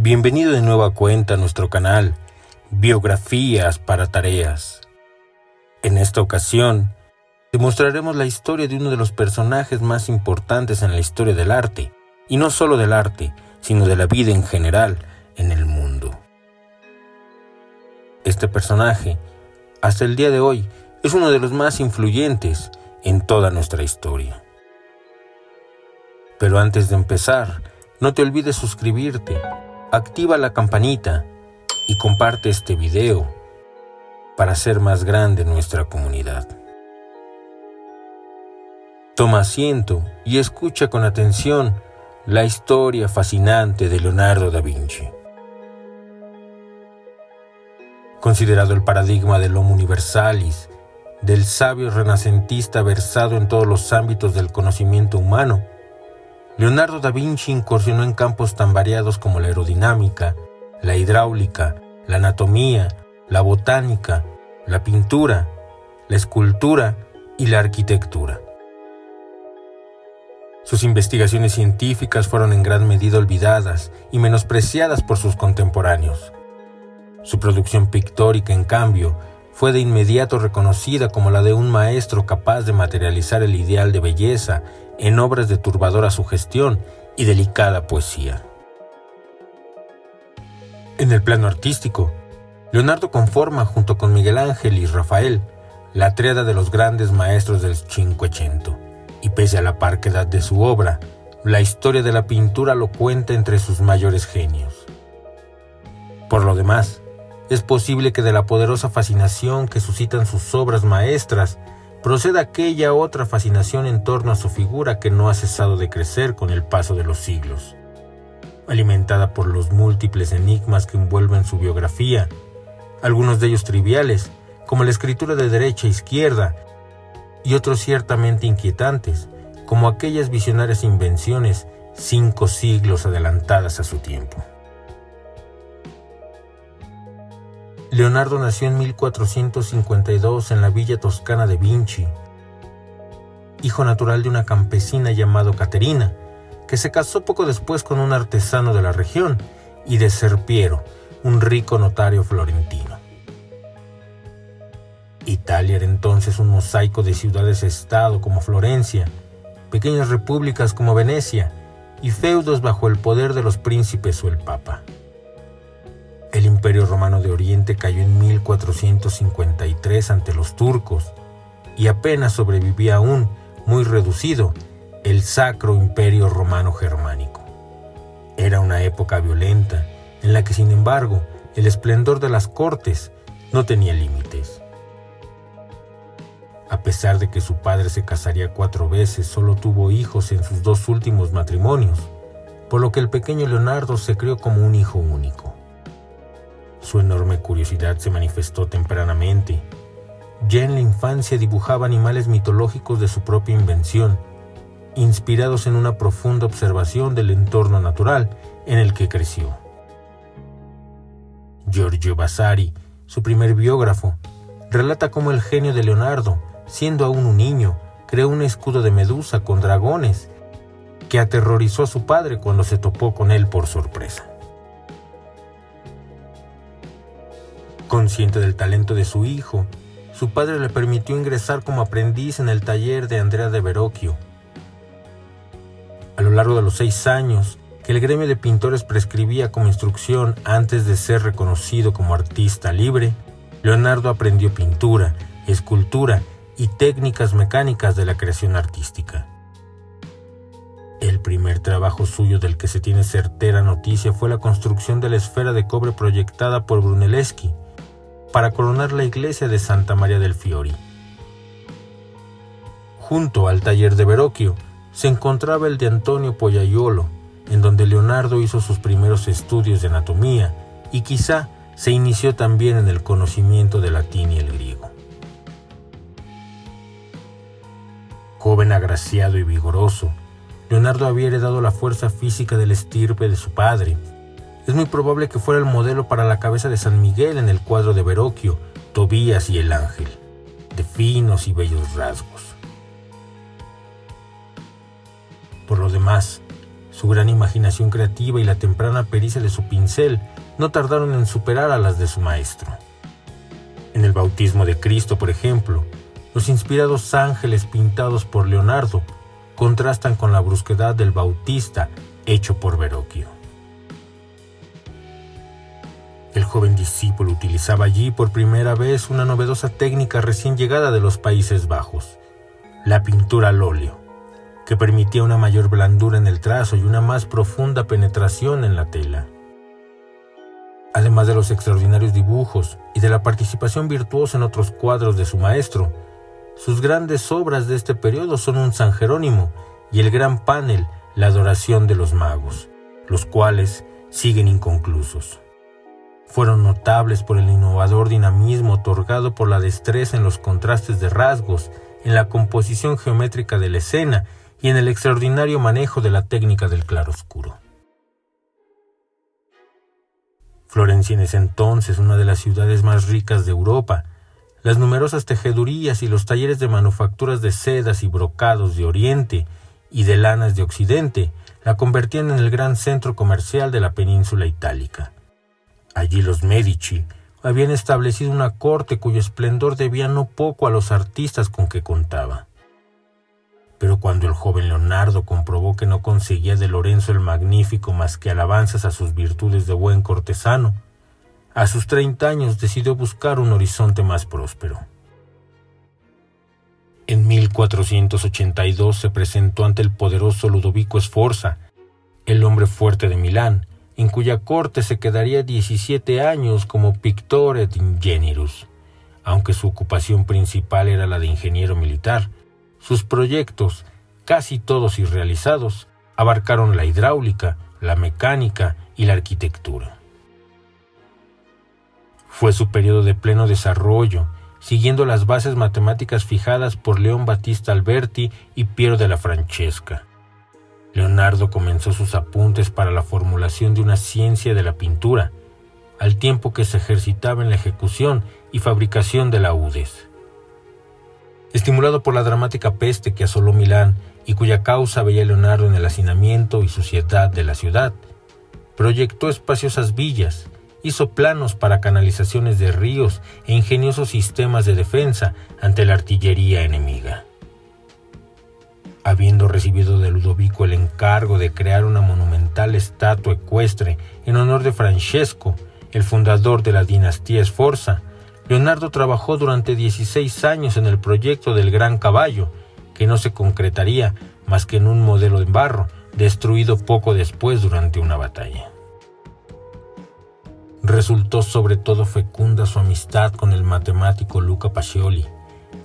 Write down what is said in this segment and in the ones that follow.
Bienvenido de nueva cuenta a nuestro canal Biografías para Tareas. En esta ocasión, te mostraremos la historia de uno de los personajes más importantes en la historia del arte, y no solo del arte, sino de la vida en general en el mundo. Este personaje, hasta el día de hoy, es uno de los más influyentes en toda nuestra historia. Pero antes de empezar, no te olvides suscribirte, activa la campanita y comparte este video para hacer más grande nuestra comunidad. Toma asiento y escucha con atención la historia fascinante de Leonardo da Vinci. Considerado el paradigma del Homo Universalis, del sabio renacentista versado en todos los ámbitos del conocimiento humano, Leonardo da Vinci incursionó en campos tan variados como la aerodinámica, la hidráulica, la anatomía, la botánica, la pintura, la escultura y la arquitectura. Sus investigaciones científicas fueron en gran medida olvidadas y menospreciadas por sus contemporáneos. Su producción pictórica, en cambio, fue de inmediato reconocida como la de un maestro capaz de materializar el ideal de belleza en obras de turbadora sugestión y delicada poesía. En el plano artístico, Leonardo conforma, junto con Miguel Ángel y Rafael, la tríada de los grandes maestros del Cinquecento, y pese a la parquedad de su obra, la historia de la pintura lo cuenta entre sus mayores genios. Por lo demás, es posible que de la poderosa fascinación que suscitan sus obras maestras proceda aquella otra fascinación en torno a su figura que no ha cesado de crecer con el paso de los siglos, alimentada por los múltiples enigmas que envuelven su biografía, algunos de ellos triviales, como la escritura de derecha a izquierda, y otros ciertamente inquietantes, como aquellas visionarias invenciones 5 siglos adelantadas a su tiempo. Leonardo nació en 1452 en la villa toscana de Vinci, hijo natural de una campesina llamada Caterina, que se casó poco después con un artesano de la región, y de Serpiero, un rico notario florentino. Italia era entonces un mosaico de ciudades-estado como Florencia, pequeñas repúblicas como Venecia, y feudos bajo el poder de los príncipes o el papa. El Imperio Romano de Oriente cayó en 1453 ante los turcos, y apenas sobrevivía aún, muy reducido, el Sacro Imperio Romano Germánico. Era una época violenta, en la que, sin embargo, el esplendor de las cortes no tenía límites. A pesar de que su padre se casaría 4 veces, solo tuvo hijos en sus 2 últimos matrimonios, por lo que el pequeño Leonardo se crió como un hijo único. Su enorme curiosidad se manifestó tempranamente. Ya en la infancia dibujaba animales mitológicos de su propia invención, inspirados en una profunda observación del entorno natural en el que creció. Giorgio Vasari, su primer biógrafo, relata cómo el genio de Leonardo, siendo aún un niño, creó un escudo de medusa con dragones que aterrorizó a su padre cuando se topó con él por sorpresa. Consciente del talento de su hijo, su padre le permitió ingresar como aprendiz en el taller de Andrea de Verrocchio. A lo largo de los 6 años que el gremio de pintores prescribía como instrucción antes de ser reconocido como artista libre, Leonardo aprendió pintura, escultura y técnicas mecánicas de la creación artística. El primer trabajo suyo del que se tiene certera noticia fue la construcción de la esfera de cobre proyectada por Brunelleschi para coronar la iglesia de Santa María del Fiori. Junto al taller de Verrocchio se encontraba el de Antonio Pollaiuolo, en donde Leonardo hizo sus primeros estudios de anatomía y quizá se inició también en el conocimiento del latín y el griego. Joven agraciado y vigoroso, Leonardo había heredado la fuerza física del estirpe de su padre. Es muy probable que fuera el modelo para la cabeza de San Miguel en el cuadro de Verrocchio, Tobías y el Ángel, de finos y bellos rasgos. Por lo demás, Su gran imaginación creativa y la temprana pericia de su pincel no tardaron en superar a las de su maestro. En el bautismo de Cristo, por ejemplo, los inspirados ángeles pintados por Leonardo contrastan con la brusquedad del Bautista hecho por Verrocchio. El joven discípulo utilizaba allí por primera vez una novedosa técnica recién llegada de los Países Bajos, la pintura al óleo, que permitía una mayor blandura en el trazo y una más profunda penetración en la tela. Además de los extraordinarios dibujos y de la participación virtuosa en otros cuadros de su maestro, sus grandes obras de este periodo son un San Jerónimo y el gran panel La adoración de los magos, los cuales siguen inconclusos. Fueron notables por el innovador dinamismo otorgado por la destreza en los contrastes de rasgos, en la composición geométrica de la escena y en el extraordinario manejo de la técnica del claroscuro. Florencia en ese entonces, una de las ciudades más ricas de Europa, las numerosas tejedurías y los talleres de manufacturas de sedas y brocados de Oriente y de lanas de Occidente la convertían en el gran centro comercial de la península itálica. Allí los Medici habían establecido una corte cuyo esplendor debía no poco a los artistas con que contaba. Pero cuando el joven Leonardo comprobó que no conseguía de Lorenzo el Magnífico más que alabanzas a sus virtudes de buen cortesano, a sus 30 años decidió buscar un horizonte más próspero. En 1482 se presentó ante el poderoso Ludovico Sforza, el hombre fuerte de Milán, en cuya corte se quedaría 17 años como pictor et ingenierus. Aunque su ocupación principal era la de ingeniero militar, sus proyectos, casi todos irrealizados, abarcaron la hidráulica, la mecánica y la arquitectura. Fue su periodo de pleno desarrollo, siguiendo las bases matemáticas fijadas por León Battista Alberti y Piero della Francesca. Leonardo comenzó sus apuntes para la formulación de una ciencia de la pintura, al tiempo que se ejercitaba en la ejecución y fabricación de laúdes. Estimulado por la dramática peste que asoló Milán y cuya causa veía Leonardo en el hacinamiento y suciedad de la ciudad, proyectó espaciosas villas, hizo planos para canalizaciones de ríos e ingeniosos sistemas de defensa ante la artillería enemiga. Habiendo recibido de Ludovico el encargo de crear una monumental estatua ecuestre en honor de Francesco, el fundador de la dinastía Sforza, Leonardo trabajó durante 16 años en el proyecto del Gran Caballo, que no se concretaría más que en un modelo en barro, destruido poco después durante una batalla. Resultó sobre todo fecunda su amistad con el matemático Luca Pacioli,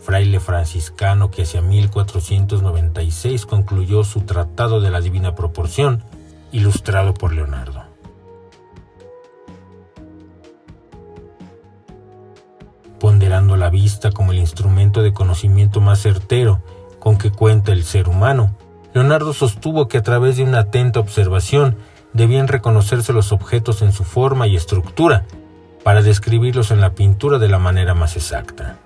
fraile franciscano que hacia 1496 concluyó su Tratado de la Divina Proporción, ilustrado por Leonardo. Ponderando la vista como el instrumento de conocimiento más certero con que cuenta el ser humano, Leonardo sostuvo que a través de una atenta observación debían reconocerse los objetos en su forma y estructura para describirlos en la pintura de la manera más exacta.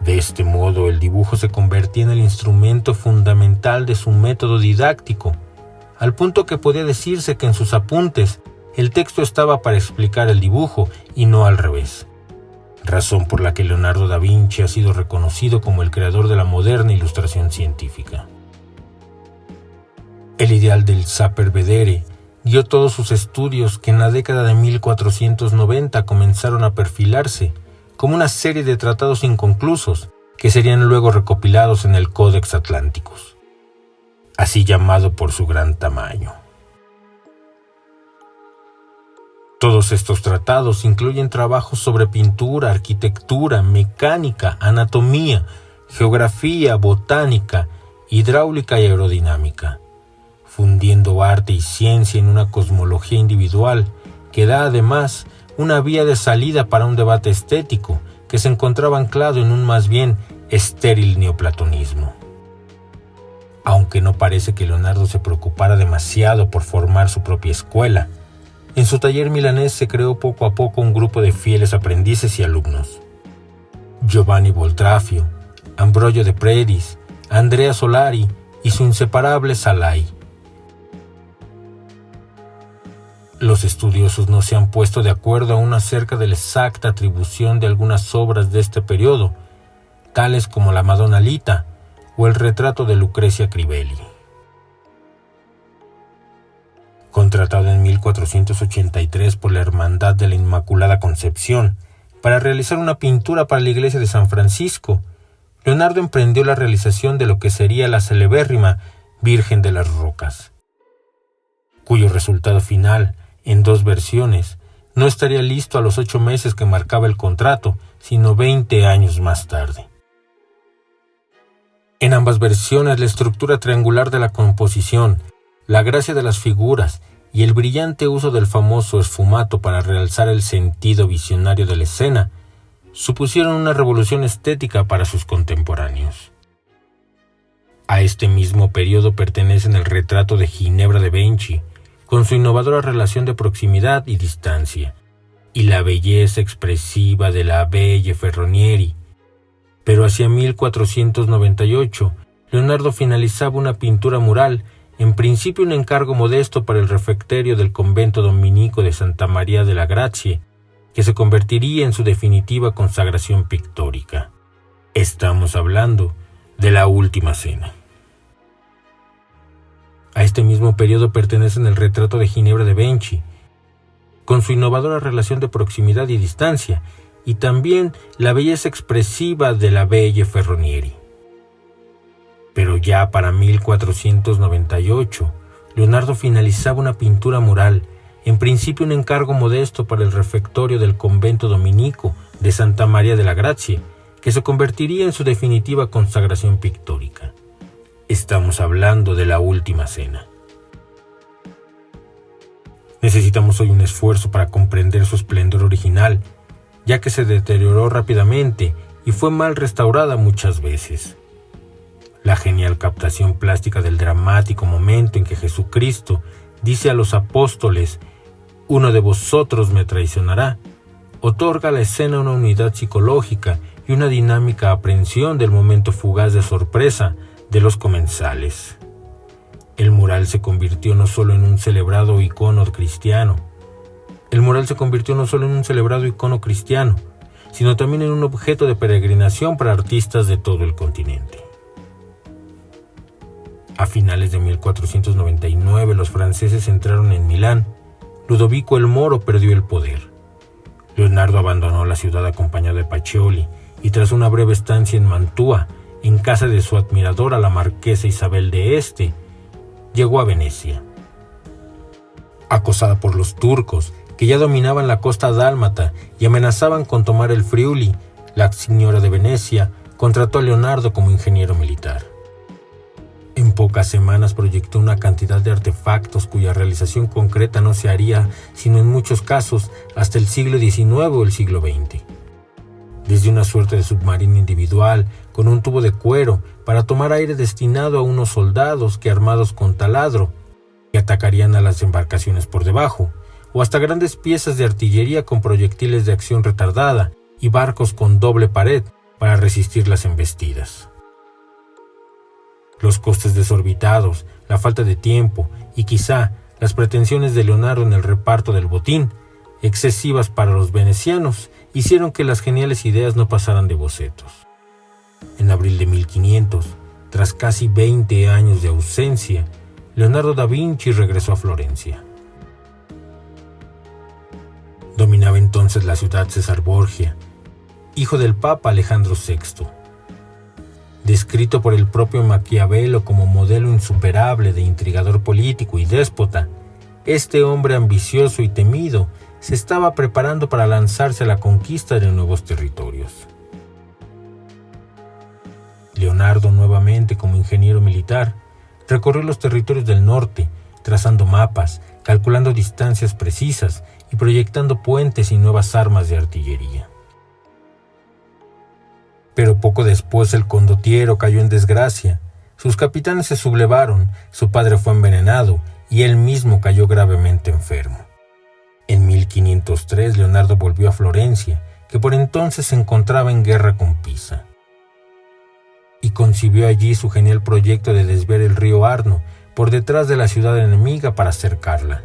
De este modo, el dibujo se convertía en el instrumento fundamental de su método didáctico, al punto que podía decirse que en sus apuntes el texto estaba para explicar el dibujo y no al revés, razón por la que Leonardo da Vinci ha sido reconocido como el creador de la moderna ilustración científica. El ideal del saper vedere dio todos sus estudios que en la década de 1490 comenzaron a perfilarse como una serie de tratados inconclusos que serían luego recopilados en el Codex Atlanticus, así llamado por su gran tamaño. Todos estos tratados incluyen trabajos sobre pintura, arquitectura, mecánica, anatomía, geografía, botánica, hidráulica y aerodinámica, fundiendo arte y ciencia en una cosmología individual que da además una vía de salida para un debate estético que se encontraba anclado en un más bien estéril neoplatonismo. Aunque no parece que Leonardo se preocupara demasiado por formar su propia escuela, en su taller milanés se creó poco a poco un grupo de fieles aprendices y alumnos. Giovanni Boltrafio, Ambrogio de Predis, Andrea Solari y su inseparable Salai. Los estudiosos no se han puesto de acuerdo aún acerca de la exacta atribución de algunas obras de este periodo, tales como la Madonna Lita o el retrato de Lucrecia Crivelli. Contratado en 1483 por la Hermandad de la Inmaculada Concepción para realizar una pintura para la iglesia de San Francisco, Leonardo emprendió la realización de lo que sería la celebérrima Virgen de las Rocas, cuyo resultado final, en 2 versiones, no estaría listo a los 8 meses que marcaba el contrato, sino 20 años más tarde. En ambas versiones, la estructura triangular de la composición, la gracia de las figuras y el brillante uso del famoso esfumato para realzar el sentido visionario de la escena supusieron una revolución estética para sus contemporáneos. A este mismo periodo pertenecen el retrato de Ginebra de Benci, con su innovadora relación de proximidad y distancia, y la belleza expresiva de la Belle Ferronieri. Pero hacia 1498, Leonardo finalizaba una pintura mural, en principio un encargo modesto para el refectorio del convento dominico de Santa María de la Grazie, que se convertiría en su definitiva consagración pictórica. Estamos hablando de la Última Cena. A este mismo periodo pertenecen el retrato de Ginebra de Benci, con su innovadora relación de proximidad y distancia, y también la belleza expresiva de la Belle Ferronieri. Pero ya para 1498, Leonardo finalizaba una pintura mural, en principio un encargo modesto para el refectorio del convento dominico de Santa María de la Grazie, que se convertiría en su definitiva consagración pictórica. Estamos hablando de la Última Cena. Necesitamos hoy un esfuerzo para comprender su esplendor original, ya que se deterioró rápidamente y fue mal restaurada muchas veces. La genial captación plástica del dramático momento en que Jesucristo dice a los apóstoles: «Uno de vosotros me traicionará», otorga a la escena una unidad psicológica y una dinámica aprehensión del momento fugaz de sorpresa de los comensales. El mural se convirtió no solo en un celebrado icono cristiano, sino también en un objeto de peregrinación para artistas de todo el continente. A finales de 1499 los franceses entraron en Milán. Ludovico el Moro perdió el poder. Leonardo abandonó la ciudad acompañado de Pacioli y tras una breve estancia en Mantua, en casa de su admiradora la marquesa Isabel de Este, llegó a Venecia. Acosada por los turcos, que ya dominaban la costa dálmata y amenazaban con tomar el Friuli, la señora de Venecia contrató a Leonardo como ingeniero militar. En pocas semanas proyectó una cantidad de artefactos cuya realización concreta no se haría, sino en muchos casos, hasta el siglo XIX o el siglo XX. Desde una suerte de submarino individual, con un tubo de cuero, para tomar aire destinado a unos soldados que, armados con taladro, que atacarían a las embarcaciones por debajo, o hasta grandes piezas de artillería con proyectiles de acción retardada y barcos con doble pared para resistir las embestidas. Los costes desorbitados, la falta de tiempo y quizá las pretensiones de Leonardo en el reparto del botín, excesivas para los venecianos, hicieron que las geniales ideas no pasaran de bocetos. En abril de 1500, tras casi 20 años de ausencia, Leonardo da Vinci regresó a Florencia. Dominaba entonces la ciudad César Borgia, hijo del Papa Alejandro VI. Descrito por el propio Maquiavelo como modelo insuperable de intrigador político y déspota, este hombre ambicioso y temido se estaba preparando para lanzarse a la conquista de nuevos territorios. Leonardo, nuevamente como ingeniero militar, recorrió los territorios del norte, trazando mapas, calculando distancias precisas y proyectando puentes y nuevas armas de artillería. Pero poco después el condottiero cayó en desgracia, sus capitanes se sublevaron, su padre fue envenenado y él mismo cayó gravemente enfermo. En 1503 Leonardo volvió a Florencia, que por entonces se encontraba en guerra con Pisa, y concibió allí su genial proyecto de desviar el río Arno por detrás de la ciudad enemiga para cercarla.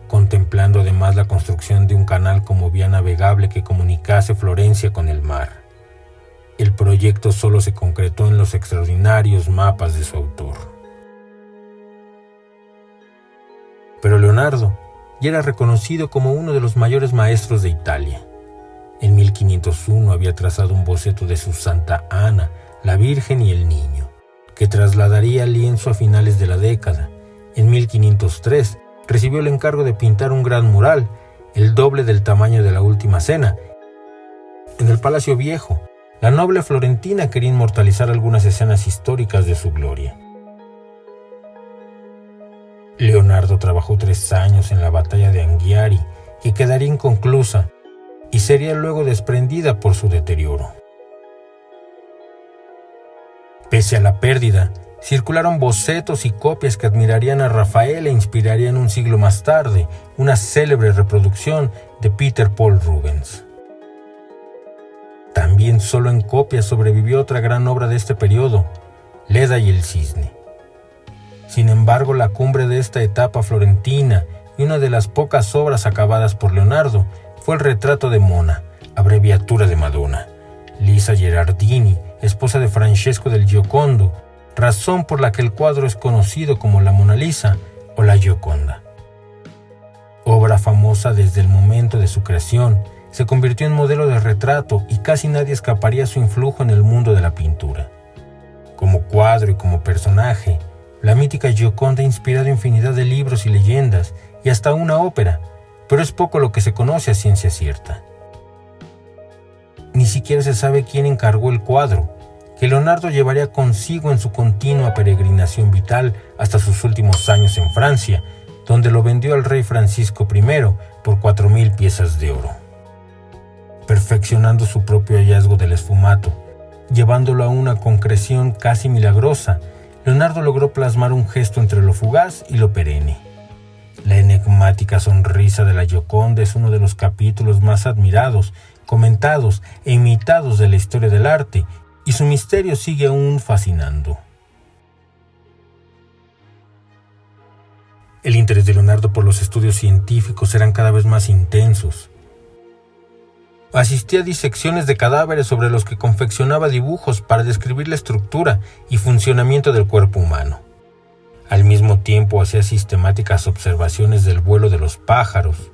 contemplando además la construcción de un canal como vía navegable que comunicase Florencia con el mar. El proyecto solo se concretó en los extraordinarios mapas de su autor. Pero Leonardo ya era reconocido como uno de los mayores maestros de Italia. En 1501 había trazado un boceto de su Santa Ana, la Virgen y el Niño, que trasladaría al lienzo a finales de la década. En 1503 recibió el encargo de pintar un gran mural, el doble del tamaño de la Última Cena, en el Palacio Viejo. La noble florentina quería inmortalizar algunas escenas históricas de su gloria. Leonardo trabajó 3 años en la batalla de Anghiari, que quedaría inconclusa y sería luego desprendida por su deterioro. Pese a la pérdida, circularon bocetos y copias que admirarían a Rafael e inspirarían un siglo más tarde una célebre reproducción de Peter Paul Rubens. También solo en copias sobrevivió otra gran obra de este periodo, Leda y el Cisne. Sin embargo, la cumbre de esta etapa florentina y una de las pocas obras acabadas por Leonardo fue el retrato de Mona, abreviatura de Madonna, Lisa Gherardini, esposa de Francesco del Giocondo, razón por la que el cuadro es conocido como la Mona Lisa o la Gioconda. Obra famosa desde el momento de su creación, se convirtió en modelo de retrato y casi nadie escaparía a su influjo en el mundo de la pintura. Como cuadro y como personaje, la mítica Gioconda ha inspirado infinidad de libros y leyendas y hasta una ópera, pero es poco lo que se conoce a ciencia cierta. Ni siquiera se sabe quién encargó el cuadro, que Leonardo llevaría consigo en su continua peregrinación vital hasta sus últimos años en Francia, donde lo vendió al rey Francisco I por 4.000 piezas de oro. Perfeccionando su propio hallazgo del esfumato, llevándolo a una concreción casi milagrosa, Leonardo logró plasmar un gesto entre lo fugaz y lo perenne. La enigmática sonrisa de la Gioconda es uno de los capítulos más admirados, comentados e imitados de la historia del arte, y su misterio sigue aún fascinando. El interés de Leonardo por los estudios científicos eran cada vez más intensos. Asistía a disecciones de cadáveres sobre los que confeccionaba dibujos para describir la estructura y funcionamiento del cuerpo humano. Al mismo tiempo hacía sistemáticas observaciones del vuelo de los pájaros,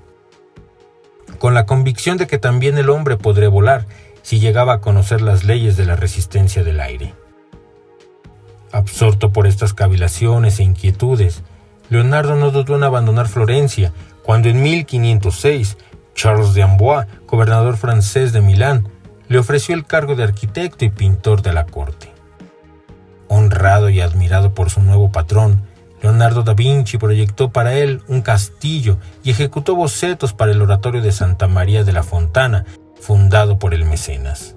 con la convicción de que también el hombre podría volar si llegaba a conocer las leyes de la resistencia del aire. Absorto por estas cavilaciones e inquietudes, Leonardo no dudó en abandonar Florencia cuando en 1506 Charles de Amboise, gobernador francés de Milán, le ofreció el cargo de arquitecto y pintor de la corte. Honrado y admirado por su nuevo patrón, Leonardo da Vinci proyectó para él un castillo y ejecutó bocetos para el oratorio de Santa María de la Fontana, fundado por el mecenas.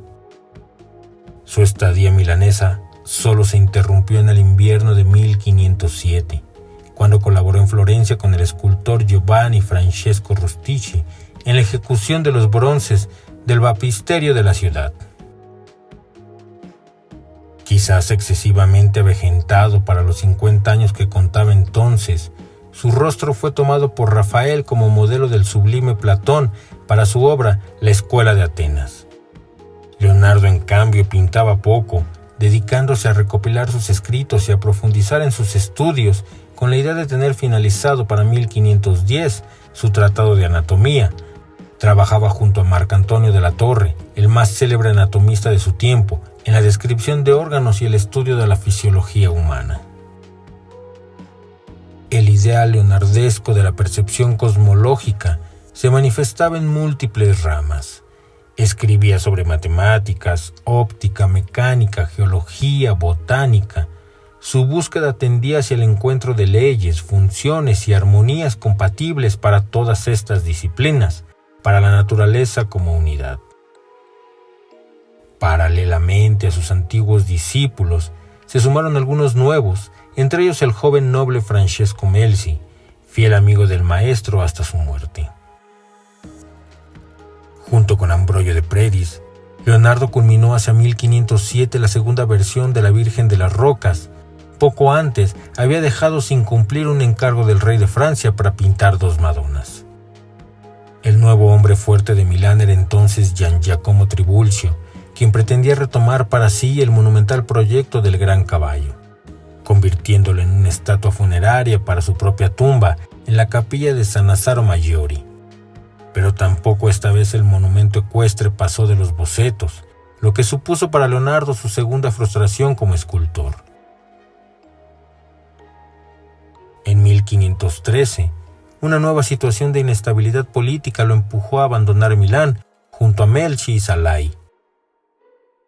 Su estadía milanesa solo se interrumpió en el invierno de 1507, cuando colaboró en Florencia con el escultor Giovanni Francesco Rustici en la ejecución de los bronces del baptisterio de la ciudad. Quizás excesivamente avejentado para los 50 años que contaba entonces, su rostro fue tomado por Rafael como modelo del sublime Platón para su obra La Escuela de Atenas. Leonardo, en cambio, pintaba poco, dedicándose a recopilar sus escritos y a profundizar en sus estudios, con la idea de tener finalizado para 1510 su tratado de anatomía. Trabajaba junto a Marco Antonio de la Torre, el más célebre anatomista de su tiempo, en la descripción de órganos y el estudio de la fisiología humana. El ideal leonardesco de la percepción cosmológica se manifestaba en múltiples ramas. Escribía sobre matemáticas, óptica, mecánica, geología, botánica. Su búsqueda tendía hacia el encuentro de leyes, funciones y armonías compatibles para todas estas disciplinas, para la naturaleza como unidad. Paralelamente a sus antiguos discípulos, se sumaron algunos nuevos, entre ellos el joven noble Francesco Melzi, fiel amigo del maestro hasta su muerte. Junto con Ambrogio de Predis, Leonardo culminó hacia 1507 la segunda versión de la Virgen de las Rocas. Poco antes había dejado sin cumplir un encargo del rey de Francia para pintar 2 Madonas. El nuevo hombre fuerte de Milán era entonces Gian Giacomo Tribulzio, quien pretendía retomar para sí el monumental proyecto del Gran Caballo, convirtiéndolo en una estatua funeraria para su propia tumba en la capilla de San Lazzaro Maggiore. Pero tampoco esta vez el monumento ecuestre pasó de los bocetos, lo que supuso para Leonardo su segunda frustración como escultor. En 1513, una nueva situación de inestabilidad política lo empujó a abandonar Milán junto a Melchi y Salai.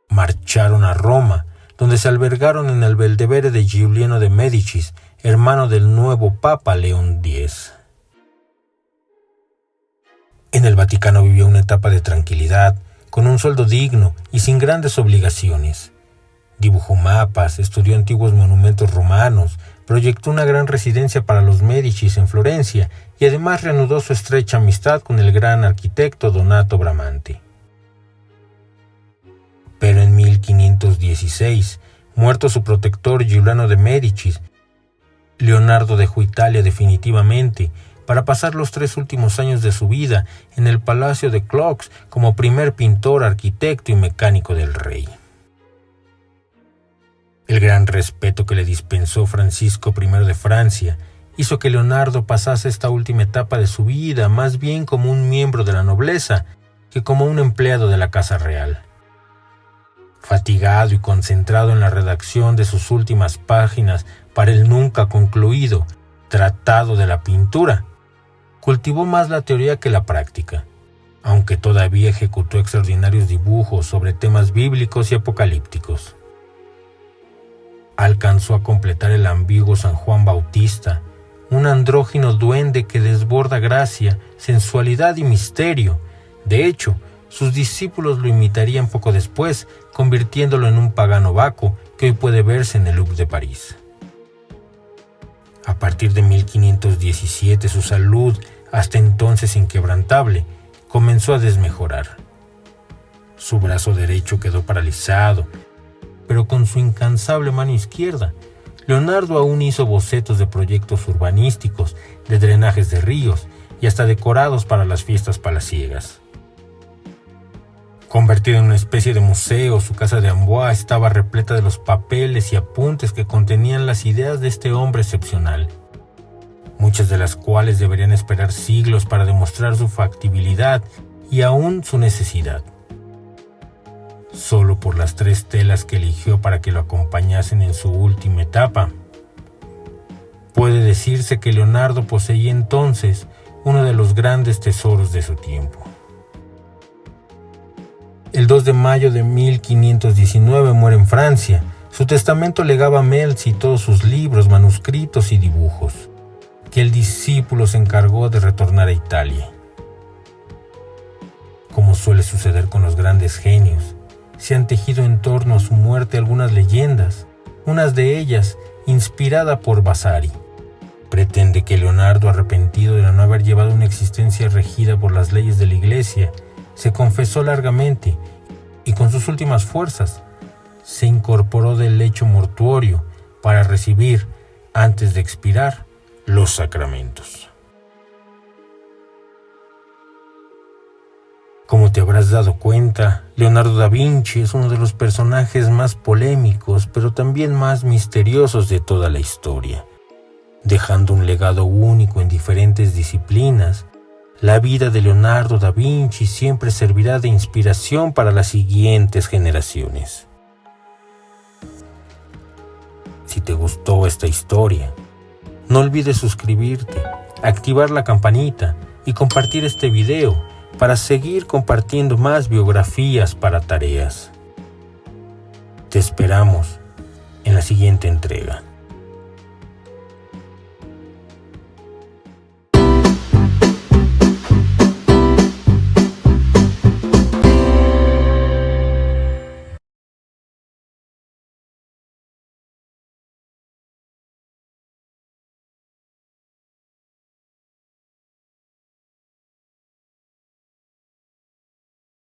Marcharon a Roma, donde se albergaron en el Belvedere de Giuliano de Médicis, hermano del nuevo Papa León X. En el Vaticano vivió una etapa de tranquilidad, con un sueldo digno y sin grandes obligaciones. Dibujó mapas, estudió antiguos monumentos romanos, proyectó una gran residencia para los Médicis en Florencia y además reanudó su estrecha amistad con el gran arquitecto Donato Bramante. Pero en 1516, muerto su protector Giuliano de Médicis, Leonardo dejó Italia definitivamente para pasar los 3 últimos años de su vida en el Palacio de Clox como primer pintor, arquitecto y mecánico del rey. El gran respeto que le dispensó Francisco I de Francia hizo que Leonardo pasase esta última etapa de su vida más bien como un miembro de la nobleza que como un empleado de la Casa Real. Fatigado y concentrado en la redacción de sus últimas páginas para el nunca concluido Tratado de la Pintura, cultivó más la teoría que la práctica, aunque todavía ejecutó extraordinarios dibujos sobre temas bíblicos y apocalípticos. Alcanzó a completar el ambiguo San Juan Bautista, un andrógino duende que desborda gracia, sensualidad y misterio. De hecho, sus discípulos lo imitarían poco después, convirtiéndolo en un pagano Baco que hoy puede verse en el Louvre de París. A partir de 1517 su salud, hasta entonces inquebrantable, comenzó a desmejorar. Su brazo derecho quedó paralizado, pero con su incansable mano izquierda, Leonardo aún hizo bocetos de proyectos urbanísticos, de drenajes de ríos y hasta decorados para las fiestas palaciegas. Convertida en una especie de museo, su casa de Amboise estaba repleta de los papeles y apuntes que contenían las ideas de este hombre excepcional, muchas de las cuales deberían esperar siglos para demostrar su factibilidad y aún su necesidad. Solo por las 3 telas que eligió para que lo acompañasen en su última etapa, puede decirse que Leonardo poseía entonces uno de los grandes tesoros de su tiempo. El 2 de mayo de 1519 muere en Francia. Su testamento legaba a Melzi todos sus libros, manuscritos y dibujos, que el discípulo se encargó de retornar a Italia. Como suele suceder con los grandes genios, se han tejido en torno a su muerte algunas leyendas, unas de ellas inspirada por Vasari. Pretende que Leonardo, arrepentido de no haber llevado una existencia regida por las leyes de la Iglesia, se confesó largamente y con sus últimas fuerzas se incorporó del lecho mortuorio para recibir, antes de expirar, los sacramentos. Como te habrás dado cuenta, Leonardo da Vinci es uno de los personajes más polémicos, pero también más misteriosos de toda la historia. Dejando un legado único en diferentes disciplinas, la vida de Leonardo da Vinci siempre servirá de inspiración para las siguientes generaciones. Si te gustó esta historia, no olvides suscribirte, activar la campanita y compartir este video para seguir compartiendo más biografías para tareas. Te esperamos en la siguiente entrega.